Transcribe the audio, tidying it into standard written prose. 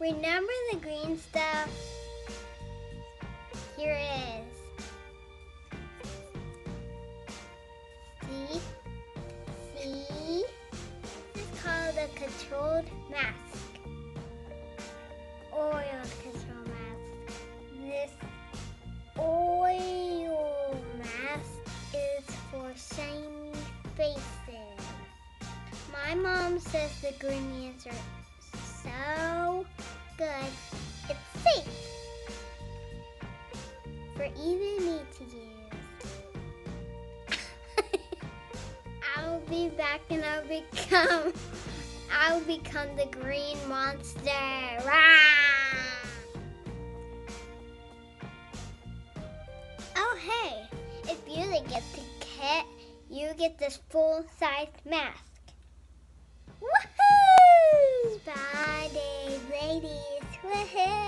Remember the green stuff? Here it is. See? See? This is called a controlled mask. Oil control mask. This oil mask is for shiny faces. My mom says the ingredients are so good, it's safe for even me to use. I'll be back and I'll become the green monster. Rah! Oh hey, if you get the kit, you get this full-size mask. Woohoo! Spa days, ladies, woohoo!